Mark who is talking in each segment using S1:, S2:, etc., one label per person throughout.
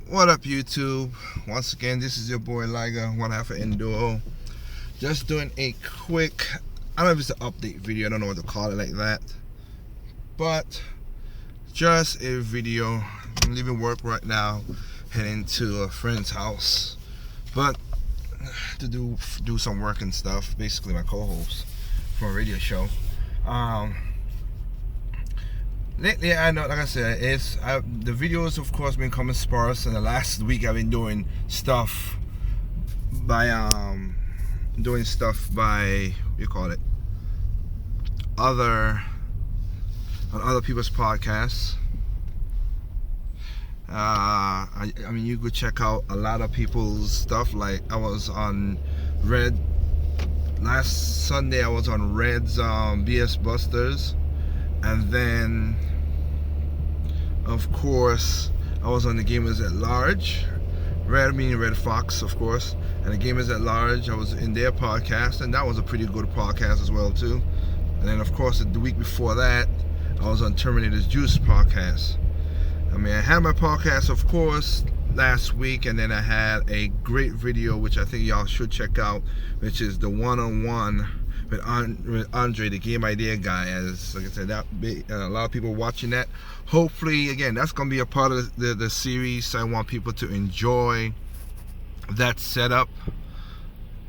S1: What up, YouTube? Once again, this is your boy Liger, one half of Enduro. Just doing a quick, I don't know if it's an update video, I don't know what to call it like that, but just a video. I'm leaving work right now, heading to a friend's house, but to do some work and stuff. Basically, my co-host for a radio show. Lately, I know, like I said, the videos, of course, been coming sparse, and the last week I've been doing stuff by what do you call it, on other people's podcasts. I mean, you could check out a lot of people's stuff. Like, I was on last Sunday I was on Red's BS Busters, and then of course I was on the Gamers at Large. Red meaning Red Fox, of course, and the Gamers at Large, I was in their podcast, and that was a pretty good podcast as well too. And then of course the week before that I was on Terminator's Juice podcast. I mean, I had my podcast, of course, last week, and then I had a great video which I think y'all should check out, which is the one-on-one with Andre, the Game Idea guy. As like I said, a lot of people watching that. Hopefully, again, that's going to be a part of the series. So I want people to enjoy that setup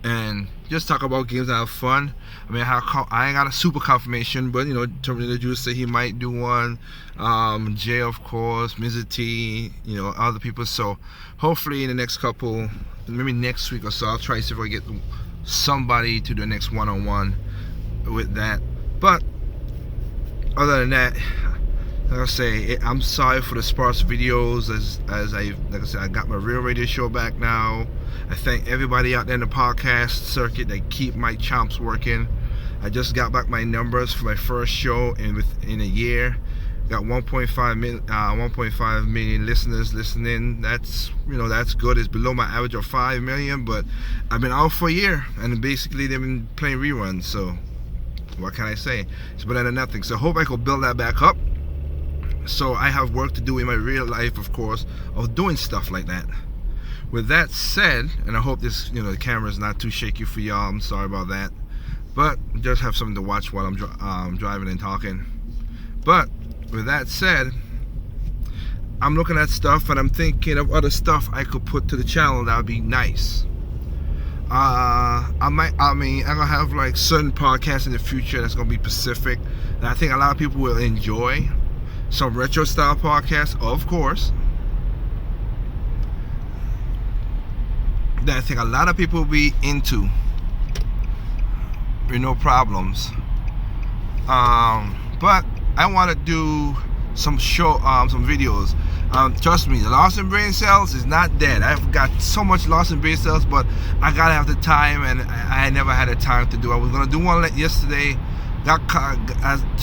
S1: and just talk about games that have fun. I mean, I ain't got a super confirmation, but you know, Terminator Juice said he might do one. Jay, of course, Mr. T, you know, other people. So hopefully in the next couple, maybe next week or so, I'll try to see if I get somebody to do the next one-on-one with that. But other than that, like I say, I'm sorry for the sparse videos. Like I said, I got my real radio show back now. I thank everybody out there in the podcast circuit that keep my chomps working. I just got back my numbers for my first show within a year. Got 1.5 million listeners listening. That's, you know, that's good. It's below my average of 5 million, but I've been out for a year, and basically they've been playing reruns. So what can I say? It's better than nothing. So I hope I can build that back up. So I have work to do in my real life, of course, of doing stuff like that. With that said, and I hope this, you know, the camera is not too shaky for y'all. I'm sorry about that, but just have something to watch while I'm driving and talking. But with that said, I'm looking at stuff and I'm thinking of other stuff I could put to the channel that would be nice. I'm gonna have like certain podcasts in the future that's gonna be specific that I think a lot of people will enjoy. Some retro style podcasts, of course, that I think a lot of people will be into with no problems. But I want to do some videos. Trust me, the Lost in Brain Cells is not dead. I've got so much Lost in Brain Cells, but I gotta have the time, and I never had the time to do. I was gonna do one yesterday. To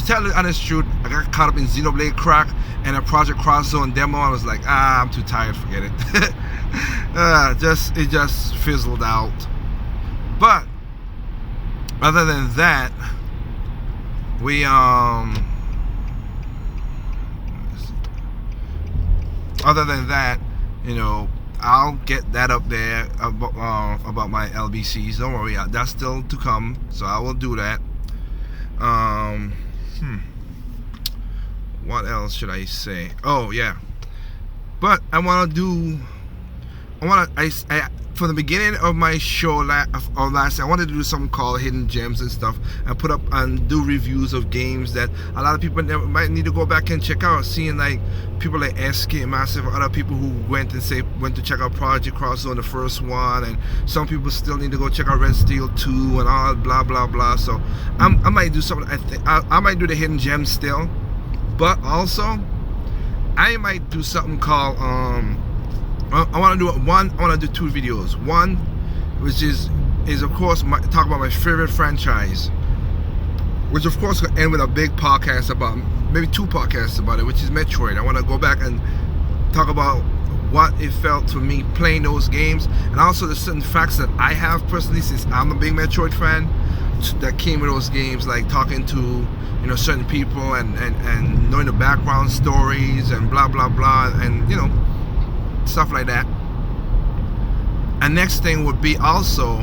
S1: tell the honest truth, I got caught up in Xenoblade Crack and a Project Cross Zone demo. I was like, I'm too tired, forget it. It just fizzled out. But other than that, you know, I'll get that up there about my LBCs. Don't worry, that's still to come. So I will do that. What else should I say? Oh yeah, but I want to from the beginning of my show last, I wanted to do something called Hidden Gems and stuff, and put up and do reviews of games that a lot of people might need to go back and check out. Seeing like people like SK Massive, other people who went to check out Project Cross Zone, the first one, and some people still need to go check out Red Steel 2 and all blah blah blah. So I might do something. I might do the Hidden Gems still, but also I might do something called I want to do two videos. One, which is of course talk about my favorite franchise, which of course will end with a big podcast about, maybe two podcasts about it, which is Metroid. I want to go back and talk about what it felt to me playing those games, and also the certain facts that I have personally, since I'm a big Metroid fan, that came with those games, like talking to, you know, certain people and knowing the background stories and blah blah blah, and you know, stuff like that. And next thing would be also,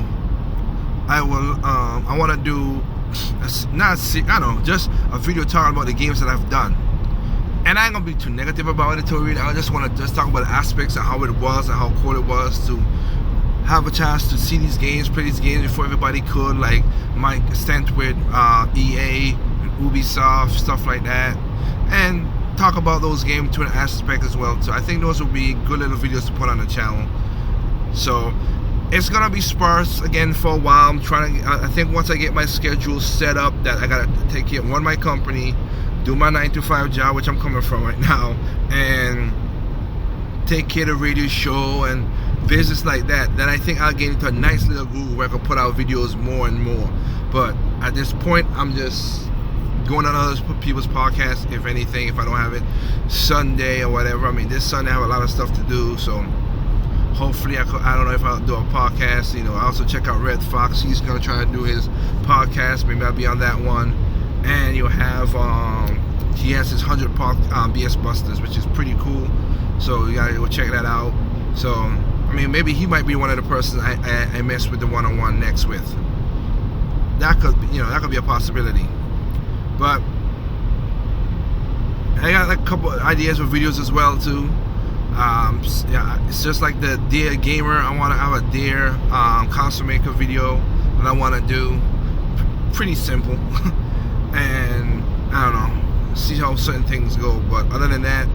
S1: I want to do just a video talking about the games that I've done. And I ain't gonna be too negative about it, really. I just want to just talk about the aspects of how it was and how cool it was to have a chance to see these games, play these games before everybody could, like my stint with EA, Ubisoft, stuff like that, and talk about those games to an aspect as well. So I think those will be good little videos to put on the channel. So it's gonna be sparse again for a while. I'm trying to, I think once I get my schedule set up, that I gotta take care of my company, do my 9-to-5 job, which I'm coming from right now, and take care of the radio show and business like that, then I think I'll get into a nice little groove where I can put out videos more and more. But at this point, I'm just going on other people's podcasts, if anything, if I don't have it Sunday or whatever. I mean, this Sunday I have a lot of stuff to do, so hopefully I don't know if I'll do a podcast. You know, I also check out Red Fox. He's gonna try to do his podcast. Maybe I'll be on that one. And you'll have he has his 100 BS Busters, which is pretty cool. So you gotta go check that out. So I mean, maybe he might be one of the persons I mess with the one-on-one next with. That could, that could be a possibility. But I got like a couple of ideas for videos as well too. Yeah, it's just like the Dear Gamer. I want to have a Dear console maker video that I want to do. Pretty simple, and I don't know, see how certain things go. But other than that,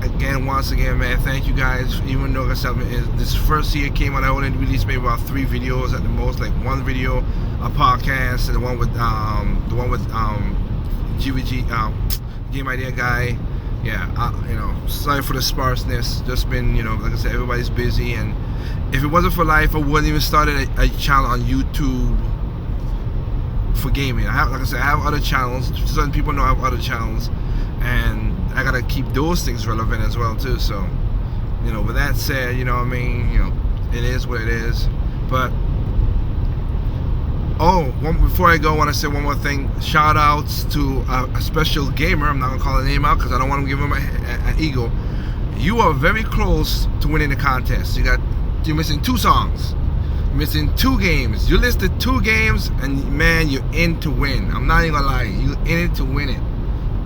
S1: again, once again, man, thank you guys. Even though this first year came out, I only released maybe about 3 videos at the most, like 1 video, a podcast, and the one with GVG, Game Idea Guy. Yeah, sorry for the sparseness. Just been, like I said, everybody's busy, and if it wasn't for life, I wouldn't even started a channel on YouTube for gaming. I have other channels. Certain people know I have other channels, and I gotta keep those things relevant as well too. So, with that said, it is what it is. But before I go, I want to say one more thing. Shout outs to a special gamer. I'm not gonna call the name out because I don't want to give him an ego. You are very close to winning the contest. You're missing 2 songs. You're missing 2 games. You listed 2 games, and man, you're in to win. I'm not even gonna lie. You're in it to win it.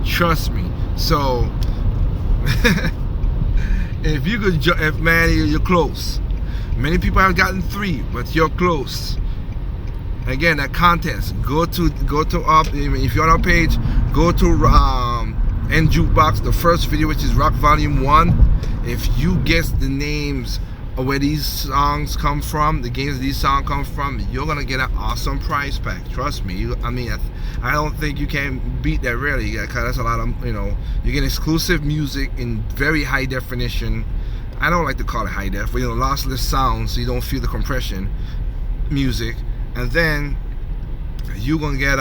S1: Trust me. So if you could, you're close. Many people have gotten 3, but you're close. Again, that contest. Go to if you're on our page, go to Jukebox, the first video, which is Rock Volume 1. If you guess the names of where these songs come from, the games these songs come from, you're gonna get an awesome prize pack. Trust me. I don't think you can beat that really, because that's a lot of, you get exclusive music in very high definition. I don't like to call it high def, but lossless sound, so you don't feel the compression music. And then you're gonna get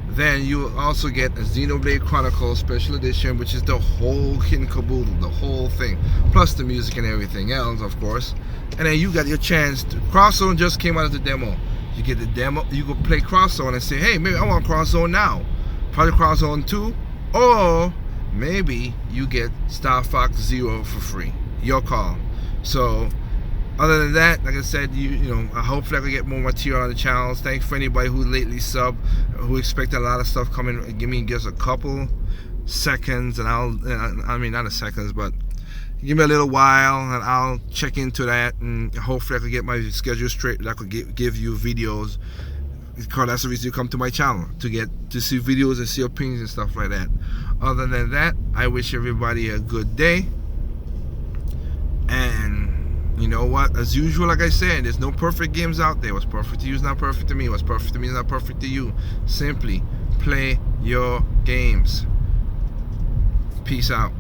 S1: then you also get a Xenoblade Chronicles Special Edition, which is the whole kit and caboodle, the whole thing, plus the music and everything else, of course. And then you got your chance to Crosszone just came out as a demo. You get the demo, you go play Crosszone and say, hey, maybe I want Crosszone now, Project Crosszone 2, or maybe you get Star Fox Zero for free. Your call. So other than that, like I said, hopefully I can get more material on the channels. Thanks for anybody who lately subbed, who expected a lot of stuff coming. Give me just a couple seconds, and not a seconds, but give me a little while, and I'll check into that, and hopefully I can get my schedule straight, that I could give you videos. Because that's the reason you come to my channel, to see videos and see opinions and stuff like that. Other than that, I wish everybody a good day. And you know what? As usual, like I said, there's no perfect games out there. What's perfect to you is not perfect to me. What's perfect to me is not perfect to you. Simply play your games. Peace out.